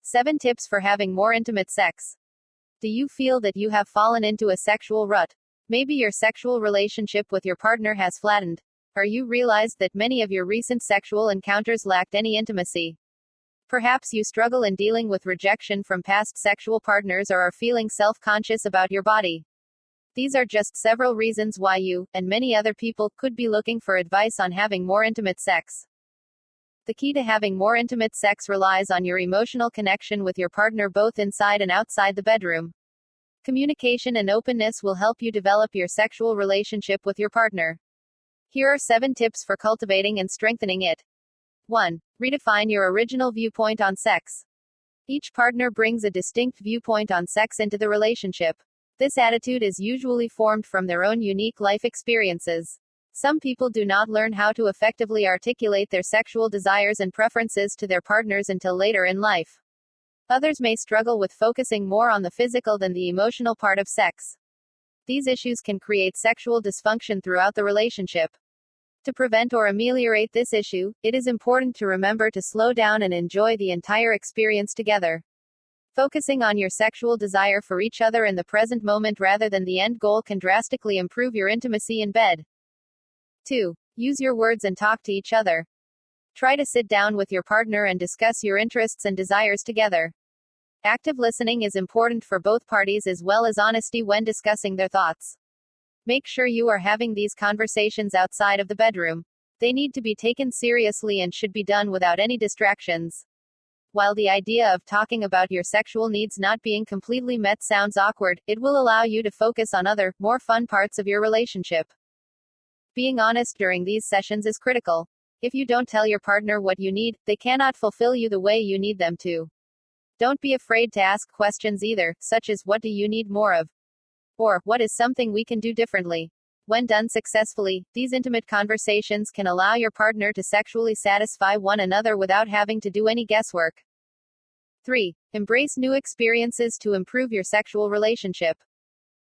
7 tips for having more intimate sex. Do you feel that you have fallen into a sexual rut? Maybe your sexual relationship with your partner has flattened. Or you realized that many of your recent sexual encounters lacked any intimacy. Perhaps you struggle in dealing with rejection from past sexual partners or are feeling self-conscious about your body. These are just several reasons why you, and many other people, could be looking for advice on having more intimate sex. The key to having more intimate sex relies on your emotional connection with your partner both inside and outside the bedroom. Communication and openness will help you develop your sexual relationship with your partner. Here are 7 tips for cultivating and strengthening it. 1. Redefine your original viewpoint on sex. Each partner brings a distinct viewpoint on sex into the relationship. This attitude is usually formed from their own unique life experiences. Some people do not learn how to effectively articulate their sexual desires and preferences to their partners until later in life. Others may struggle with focusing more on the physical than the emotional part of sex. These issues can create sexual dysfunction throughout the relationship. To prevent or ameliorate this issue, it is important to remember to slow down and enjoy the entire experience together. Focusing on your sexual desire for each other in the present moment rather than the end goal can drastically improve your intimacy in bed. 2. Use your words and talk to each other. Try to sit down with your partner and discuss your interests and desires together. Active listening is important for both parties as well as honesty when discussing their thoughts. Make sure you are having these conversations outside of the bedroom. They need to be taken seriously and should be done without any distractions. While the idea of talking about your sexual needs not being completely met sounds awkward, it will allow you to focus on other, more fun parts of your relationship. Being honest during these sessions is critical. If you don't tell your partner what you need, they cannot fulfill you the way you need them to. Don't be afraid to ask questions either, such as what do you need more of? Or, what is something we can do differently? When done successfully, these intimate conversations can allow your partner to sexually satisfy one another without having to do any guesswork. 3. Embrace new experiences to improve your sexual relationship.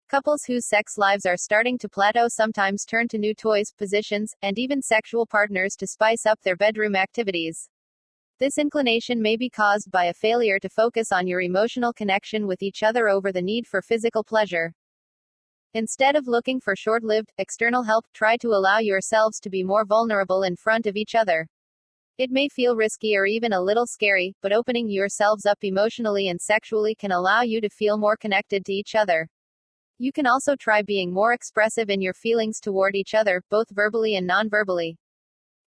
Couples whose sex lives are starting to plateau sometimes turn to new toys, positions, and even sexual partners to spice up their bedroom activities. This inclination may be caused by a failure to focus on your emotional connection with each other over the need for physical pleasure. Instead of looking for short-lived, external help, try to allow yourselves to be more vulnerable in front of each other. It may feel risky or even a little scary, but opening yourselves up emotionally and sexually can allow you to feel more connected to each other. You can also try being more expressive in your feelings toward each other, both verbally and non-verbally.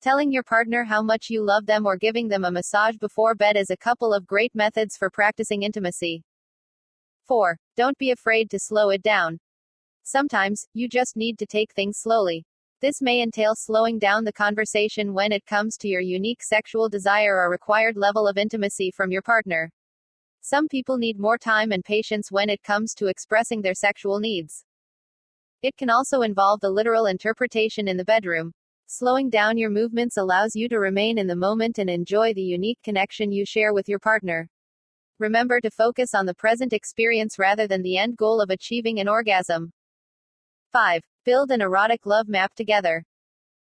Telling your partner how much you love them or giving them a massage before bed is a couple of great methods for practicing intimacy. 4. Don't be afraid to slow it down. Sometimes, you just need to take things slowly. This may entail slowing down the conversation when it comes to your unique sexual desire or required level of intimacy from your partner. Some people need more time and patience when it comes to expressing their sexual needs. It can also involve the literal interpretation in the bedroom. Slowing down your movements allows you to remain in the moment and enjoy the unique connection you share with your partner. Remember to focus on the present experience rather than the end goal of achieving an orgasm. 5. Build an erotic love map together.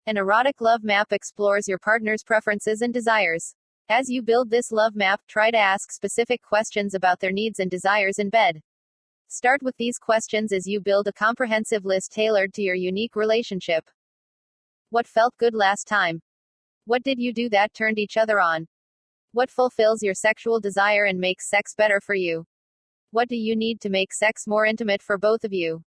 An erotic love map explores your partner's preferences and desires. As you build this love map, try to ask specific questions about their needs and desires in bed. Start with these questions as you build a comprehensive list tailored to your unique relationship. What felt good last time? What did you do that turned each other on? What fulfills your sexual desire and makes sex better for you? What do you need to make sex more intimate for both of you?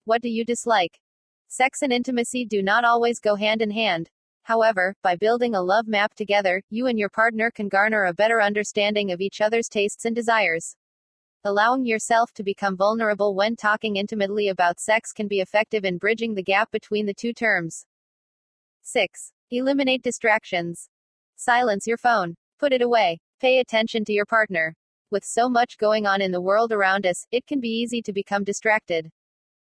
What do you dislike? Sex and intimacy do not always go hand in hand. However, by building a love map together, you and your partner can garner a better understanding of each other's tastes and desires. Allowing yourself to become vulnerable when talking intimately about sex can be effective in bridging the gap between the two terms. 6. Eliminate distractions. Silence your phone. Put it away. Pay attention to your partner. With so much going on in the world around us, it can be easy to become distracted.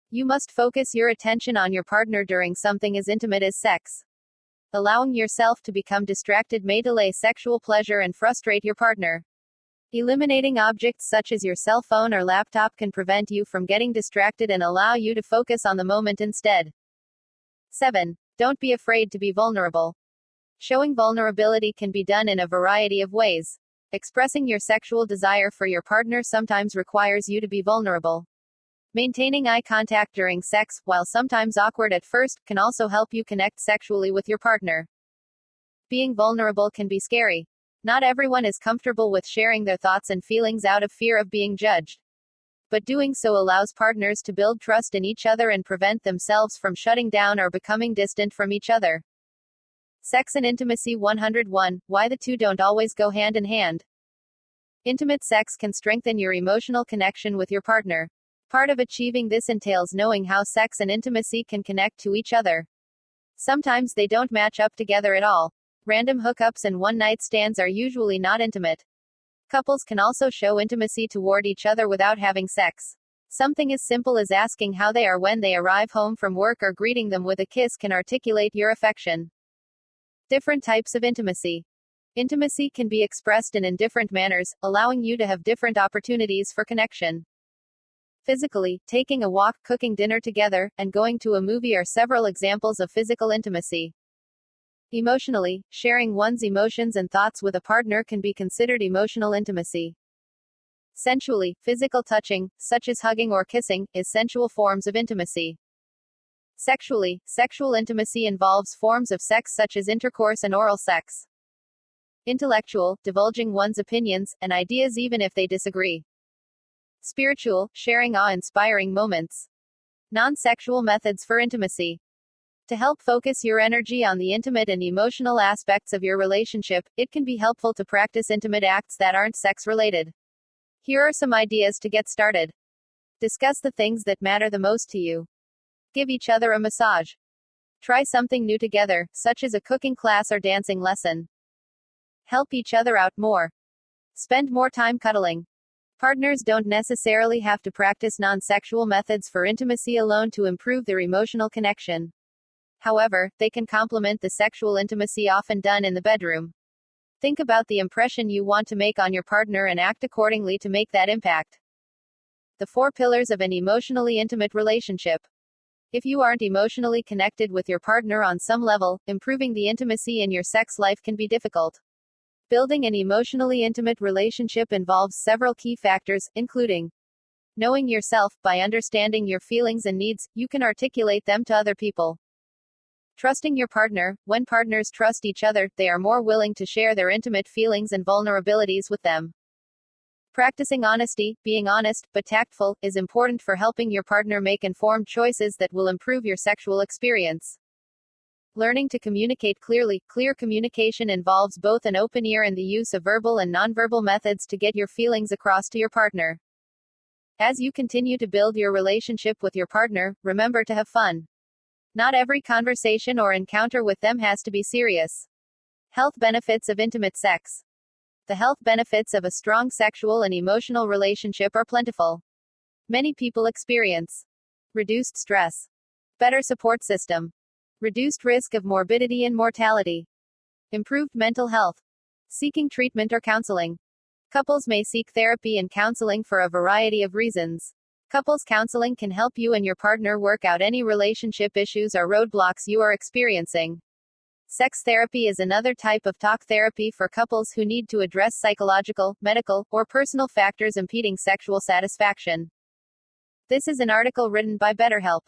You must focus your attention on your partner during something as intimate as sex. Allowing yourself to become distracted may delay sexual pleasure and frustrate your partner. Eliminating objects such as your cell phone or laptop can prevent you from getting distracted and allow you to focus on the moment instead. 7. Don't be afraid to be vulnerable. Showing vulnerability can be done in a variety of ways. Expressing your sexual desire for your partner sometimes requires you to be vulnerable. Maintaining eye contact during sex, while sometimes awkward at first, can also help you connect sexually with your partner. Being vulnerable can be scary. Not everyone is comfortable with sharing their thoughts and feelings out of fear of being judged. But doing so allows partners to build trust in each other and prevent themselves from shutting down or becoming distant from each other. Sex and intimacy 101. Why the two don't always go hand in hand. Intimate sex can strengthen your emotional connection with your partner. Part of achieving this entails knowing how sex and intimacy can connect to each other. Sometimes they don't match up together at all. Random hookups and one-night stands are usually not intimate. Couples can also show intimacy toward each other without having sex. Something as simple as asking how they are when they arrive home from work or greeting them with a kiss can articulate your affection. Different types of intimacy. Intimacy can be expressed in different manners, allowing you to have different opportunities for connection. Physically, taking a walk, cooking dinner together, and going to a movie are several examples of physical intimacy. Emotionally, sharing one's emotions and thoughts with a partner can be considered emotional intimacy. Sensually, physical touching, such as hugging or kissing, is sensual forms of intimacy. Sexually, sexual intimacy involves forms of sex such as intercourse and oral sex. Intellectual, divulging one's opinions and ideas even if they disagree. Spiritual, sharing awe-inspiring moments. Non-sexual methods for intimacy. To help focus your energy on the intimate and emotional aspects of your relationship, it can be helpful to practice intimate acts that aren't sex-related. Here are some ideas to get started. Discuss the things that matter the most to you. Give each other a massage. Try something new together, such as a cooking class or dancing lesson. Help each other out more. Spend more time cuddling. Partners don't necessarily have to practice non-sexual methods for intimacy alone to improve their emotional connection. However, they can complement the sexual intimacy often done in the bedroom. Think about the impression you want to make on your partner and act accordingly to make that impact. The 4 pillars of an emotionally intimate relationship. If you aren't emotionally connected with your partner on some level, improving the intimacy in your sex life can be difficult. Building an emotionally intimate relationship involves several key factors, including knowing yourself. By understanding your feelings and needs, you can articulate them to other people. Trusting your partner. When partners trust each other, they are more willing to share their intimate feelings and vulnerabilities with them. Practicing honesty. Being honest, but tactful, is important for helping your partner make informed choices that will improve your sexual experience. Learning to communicate clearly. Clear communication involves both an open ear and the use of verbal and nonverbal methods to get your feelings across to your partner. As you continue to build your relationship with your partner, remember to have fun. Not every conversation or encounter with them has to be serious. Health benefits of intimate sex. The health benefits of a strong sexual and emotional relationship are plentiful. Many people experience reduced stress, better support system, reduced risk of morbidity and mortality, improved mental health, seeking treatment or counseling. Couples may seek therapy and counseling for a variety of reasons. Couples counseling can help you and your partner work out any relationship issues or roadblocks you are experiencing. Sex therapy is another type of talk therapy for couples who need to address psychological, medical, or personal factors impeding sexual satisfaction. This is an article written by BetterHelp.